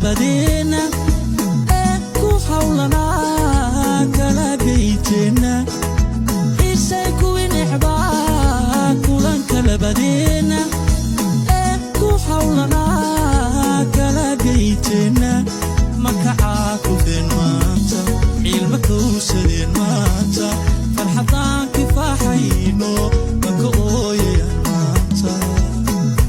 labadeena ee ku hawlana kala geyteena isay kuwii necbaa kulanka labadeena ee ku hawlana kala geyteena makacaa kufeen maanta cilma kowsadeen maanta farxadaan kifaaxayno maka ooyayaan maanta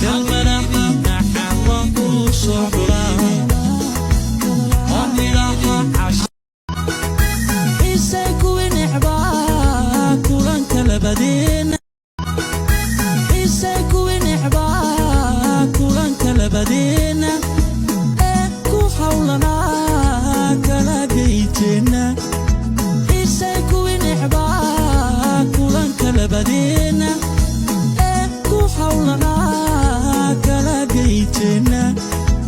galmanaha naxawaan ku soo xuraa omnilaha cash isay kuwii necbaa kulanka labadeena isay kuwii necbaa kulanka labadeena ee ku hawlana kala geyteena isay kuwii necbaa kulanka labadeena ee ku hawlana kala geyteena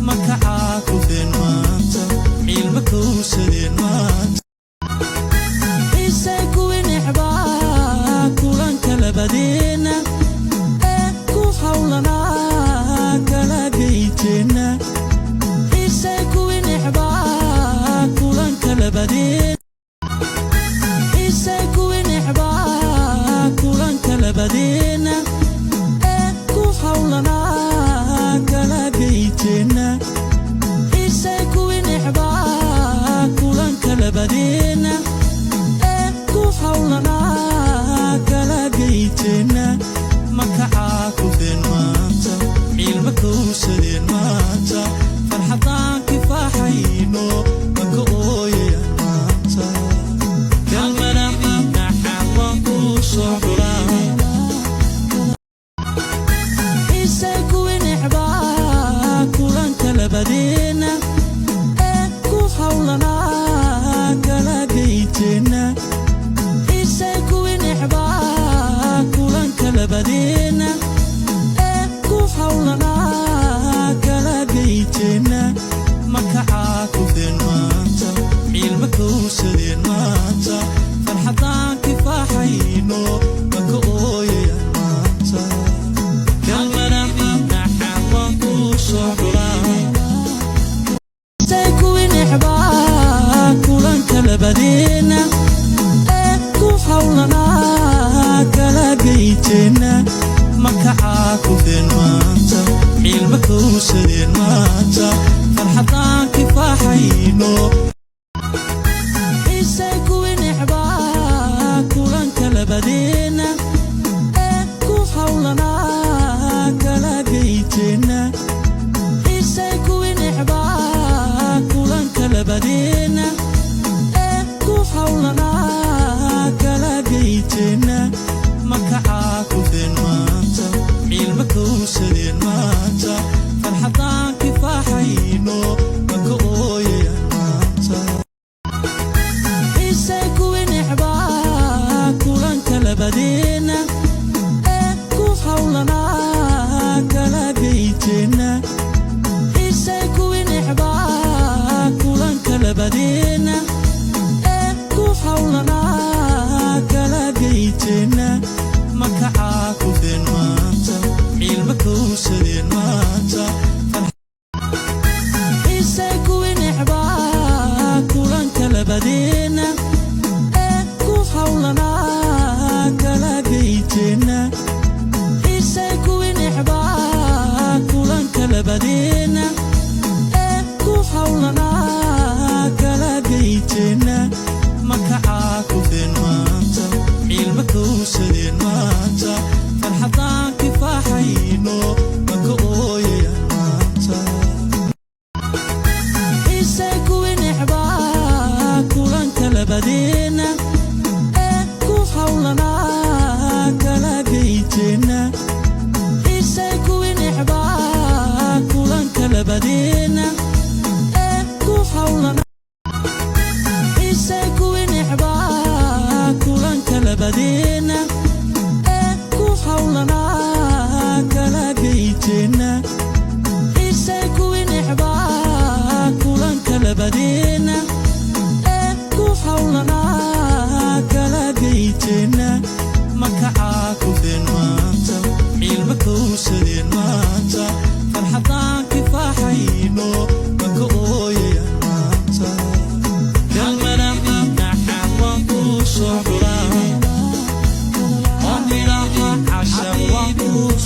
makacaa kufeen maanta cilma kowsadeen maanta isay kuwii necbaa kulanka labadeena ee ku hawlana kala geyteena isay kuwii necbaa kulanka labadeena isay kuwii necbaa kulanka labadeena ee ku hawlana kala geyteena isay kuwii necbaa kulanka labadeena ee ku hawlana kala geyteena makacaa kufeen maanta cilma kowsadeen maanta farxadaan kifaaxayno maka ooyayaan maanta galmanaha naxawaan ku soo xuraa isay kuwii necbaa kulanka labadeena ee ku hawlana kala geyteena isay kuwii necbaa kulanka labadeena ee ku hawlana kala geyteena makacaa kufeen maanta cilma kowsadeen maanta farxadaan kifaaxayno maka ooyayaan maanta galmanaha naxawaan ku soo xuraa isay kuwii necbaa kulanka labadeena ee ku hawlana kala geyteena makacaa kufeen maanta cilma kowsadeen maanta farxadaan kifaaxayno isay kuwii necbaa kulanka labadeena ee ku hawlana kala geyteena isay kuwii necbaa kulanka labadeena ee ku hawlana kala geyteena makacaa kufeen maanta cilma kowsadeen maanta farxadaan kifaaxayno maka ooyayaan maanta isay kuwii necbaa kulanka labadeena ee ku hawlana kala geyteena isay kuwii necbaa kulanka labadeena ee ku hawlana kala geyteena makacaa kufeen maanta cilma kowsadeen maanta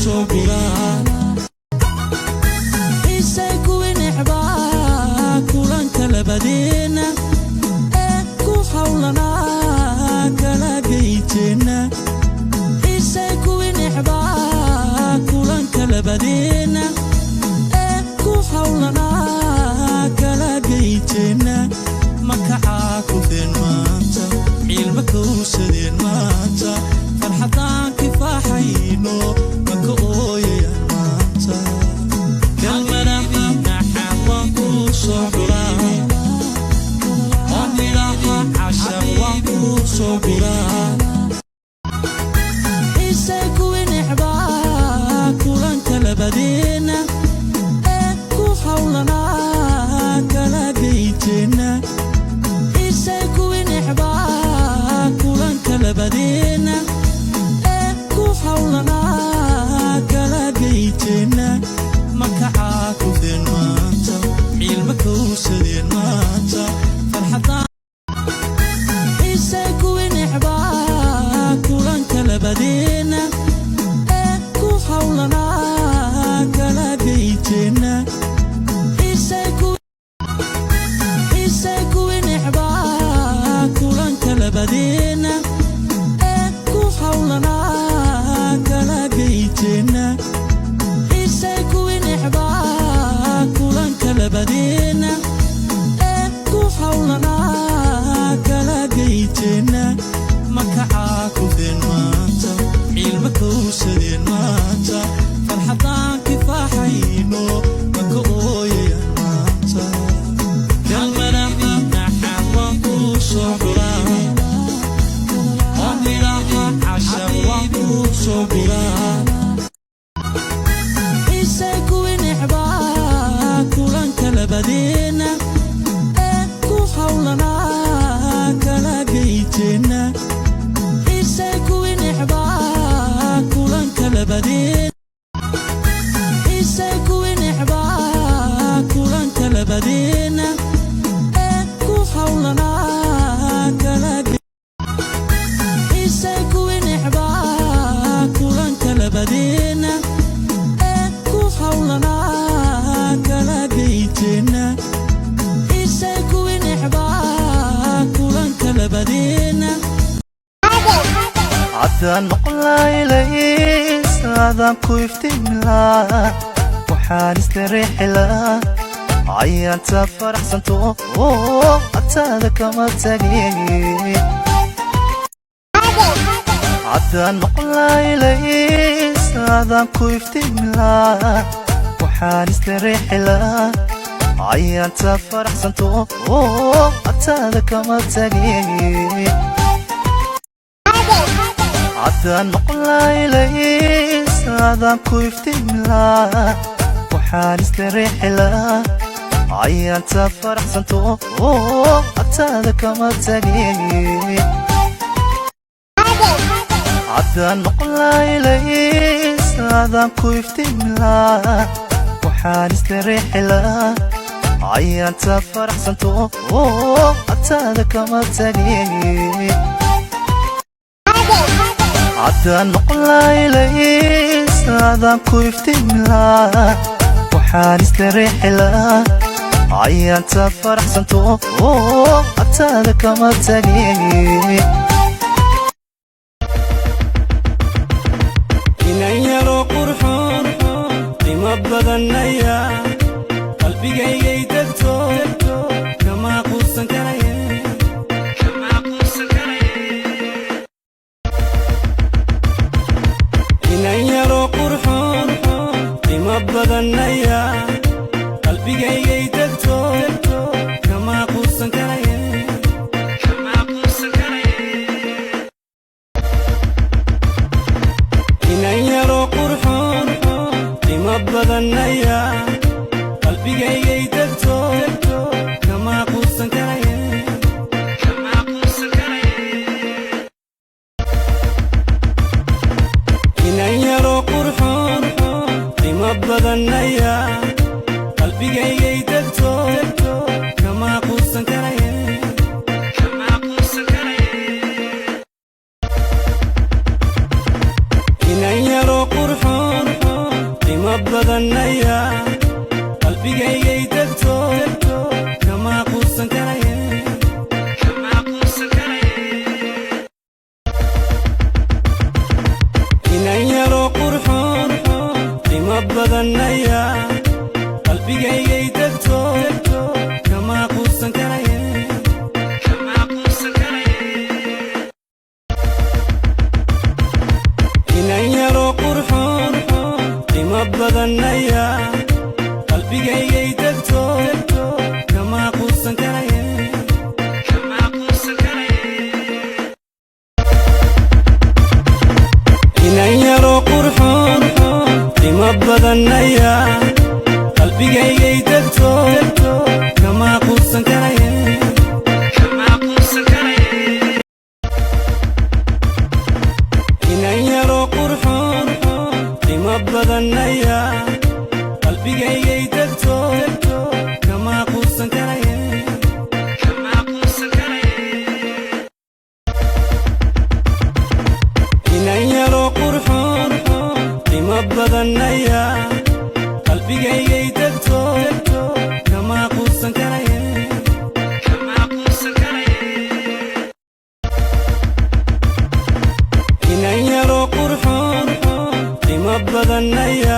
soo guraa isay kuwii necbaa kulanka labadeena ee ku hawlanaa kala geyteena isay kuwii necbaa kulanka labadeena ee ku hawlanaa kala geyteena makacaa kufeen maanta ciilma kowsadeen maanta farxadaan kifaaxayno maka ooyayaan maanta kalmadana naxaad waan kuu soo guraa oo midhaha cashar waan kuu soo guraa isay kuwii necbaa kulanka labadeena ee ku hawlanaa kala geyteena isay kuwii necbaa kulanka labadeena ee ku hawlanaa kala geyteena makacaa kufeen maanta ciilma kowsadeen maanta farxadaan isay kuwii necbaa kulanka labadeena ee ku hawlanaa kala geyteena isay kuwii necbaa kulanka labadeena ee ku hawlanaa kala geyteena isay kuwii necbaa kulanka labadeena ee ku hawlanaa kala geyteena makacaa kufeen maanta ciilma kowsadeen maanta farxadaan kifaaxayno maka ooyayaan maanta kalmadana naxaad waan kuu soo guraa oo midhaha cashar waan kuu soo guraa isay kuwii necbaa kulanka labadeena ee ku hawlanaa kala geyteena isay kuwii necbaa kulanka labadeena isay kuwii necbaa kulanka labadeena ee ku hawlanaa kala isay kuwii necbaa kulanka labadeena ee ku hawlanaa kala geyteena isay kuwii necbaa kulanka labadeena haddaan noqonlaylays aadaan ku iftiimilaa waxaan istareexi lahaa cayaanta faraxsanto agtaada kama tagin haddaan noqonlaylays aadaan ku iftiimilaa waxaan istareexi lahaa cayaanta faraxsanto agtaada kama tagin haddaan noqonlaylays aadaan ku iftiimilaa waxaan istareexi lahaa cayaanta faraxsanto agtaada kama tagin haddaan noqonlaylays aadaan ku iftiimilaa waxaan istareexi lahaa cayaanta faraxsanto agtaada kama tagin haddaan noqonlaylays aadaan ku iftiimilaa waxaan istareexi lahaa cayaanta faraxsanto agtaada kama tagin inan yaro qurxoon qiimo badanaya qalbigaygay degto kama quusan karaye inan yaro qurxoon qiimo badanaya qalbigaygay degto kama quusan karaye inan yaro qurxoon qiimo badanaya qalbigaygay degto kama quusan karaye inan yaro qurxoon qiimo badanaya qalbigaygay degto kama quusan karaye inan yaro qurxoon badanaya qalbigaygay degto kama quusan karaye inan yaro qurxoon qiimo badanaya qalbigaygay degto kama quusan karaye inan yaro qurxoon qiimo badanaya qalbigaygay degto kama quusan karaye inan yaro qurxoon qiimo badanaya qalbigaygay degto kama quusan karaye inan yaro qurxoon qiimo badanaya qalbigaygay degto kama quusan karaye inan yaro qurxoon qiimo badanaya qalbigaygay degto kama quusan karaye inan yaro qurxoon qiimo badanaya